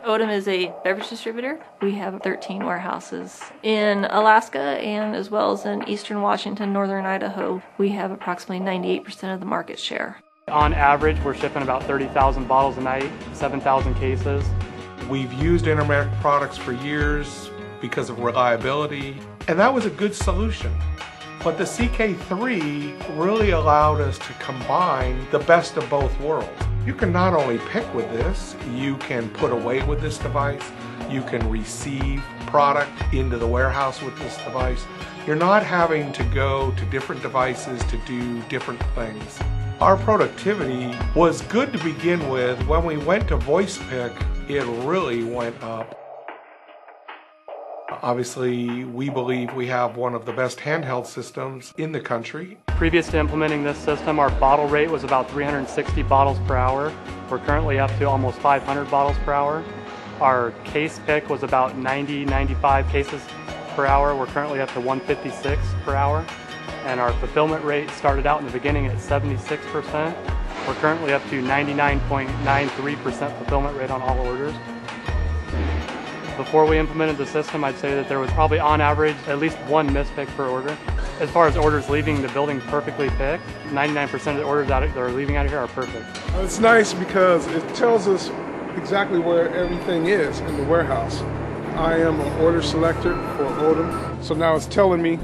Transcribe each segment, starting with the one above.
CK3 is a beverage distributor. We have 13 warehouses in Alaska and as well as in eastern Washington, northern Idaho. We have approximately 98% of the market share. On average, we're shipping about 30,000 bottles a night, 7,000 cases. We've used Intermec products for years because of reliability, and that was a good solution. But the CK3 really allowed us to combine the best of both worlds. You can not only pick with this, you can put away with this device, you can receive product into the warehouse with this device. You're not having to go to different devices to do different things. Our productivity was good to begin with. When we went to voice pick, it really went up. Obviously, we believe we have one of the best handheld systems in the country. Previous to implementing this system, our bottle rate was about 360 bottles per hour. We're currently up to almost 500 bottles per hour. Our case pick was about 95 cases per hour. We're currently up to 156 per hour. And our fulfillment rate started out in the beginning at 76%. We're currently up to 99.93% fulfillment rate on all orders. Before we implemented the system, I'd say that there was probably on average at least one mispick per order. As far as orders leaving the building perfectly picked, 99% of the orders that are leaving out of here are perfect. It's nice because it tells us exactly where everything is in the warehouse. I am an order selector for CK3, so now it's telling me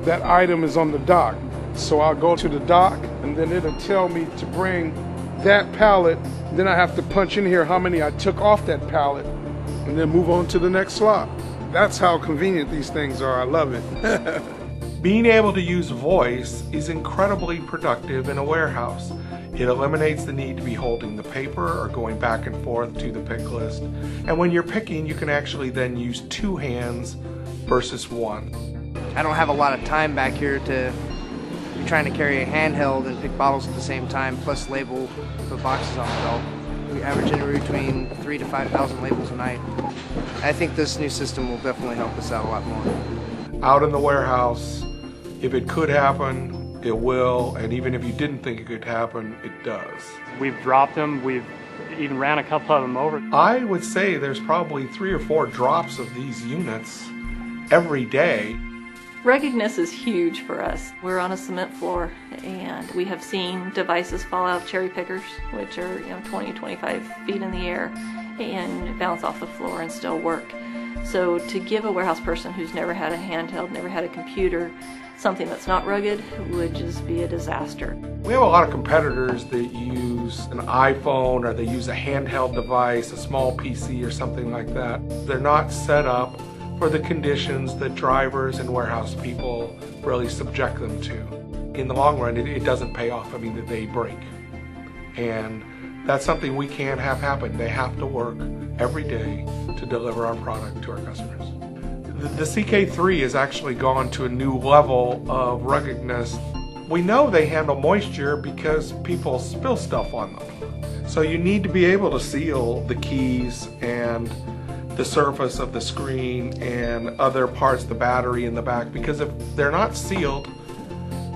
that item is on the dock. So I'll go to the dock and then it'll tell me to bring that pallet. Then I have to punch in here how many I took off that pallet and then move on to the next slot. That's how convenient these things are. I love it. Being able to use voice is incredibly productive in a warehouse. It eliminates the need to be holding the paper or going back and forth to the pick list. And when you're picking, you can actually then use two hands versus one. I don't have a lot of time back here to be trying to carry a handheld and pick bottles at the same time, plus label, put boxes on the belt. We average anywhere between 3,000 to 5,000 labels a night. I think this new system will definitely help us out a lot more. Out in the warehouse, if it could happen, it will, and even if you didn't think it could happen, it does. We've dropped them, we've even ran a couple of them over. I would say there's probably 3 or 4 drops of these units every day. Ruggedness is huge for us. We're on a cement floor and we have seen devices fall out of cherry pickers, which are 20, 25 feet in the air and bounce off the floor and still work. So to give a warehouse person who's never had a handheld, never had a computer, something that's not rugged would just be a disaster. We have a lot of competitors that use an iPhone or they use a handheld device, a small PC or something like that. They're not set up for the conditions that drivers and warehouse people really subject them to. In the long run, it doesn't pay off. I mean, they break. And that's something we can't have happen. They have to work every day to deliver our product to our customers. The CK3 has actually gone to a new level of ruggedness. We know they handle moisture because people spill stuff on them. So you need to be able to seal the keys and the surface of the screen and other parts, the battery in the back, because if they're not sealed,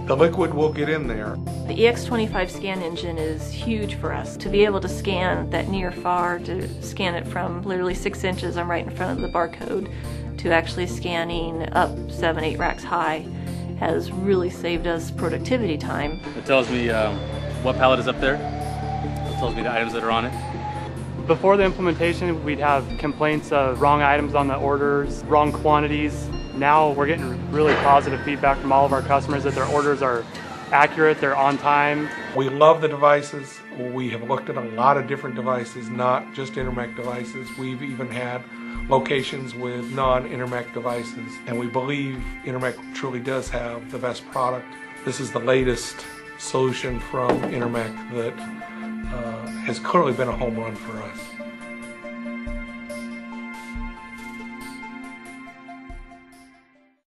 the liquid will get in there. The EX25 scan engine is huge for us. To be able to scan that near far, to scan it from literally 6 inches, I'm right in front of the barcode, to actually scanning up 7, 8 racks high, has really saved us productivity time. It tells me what pallet is up there. It tells me the items that are on it. Before the implementation, we'd have complaints of wrong items on the orders, wrong quantities. Now we're getting really positive feedback from all of our customers that their orders are accurate, they're on time. We love the devices. We have looked at a lot of different devices, not just Intermec devices. We've even had locations with non-Intermec devices, and we believe Intermec truly does have the best product. This is the latest solution from Intermec that has clearly been a home run for us.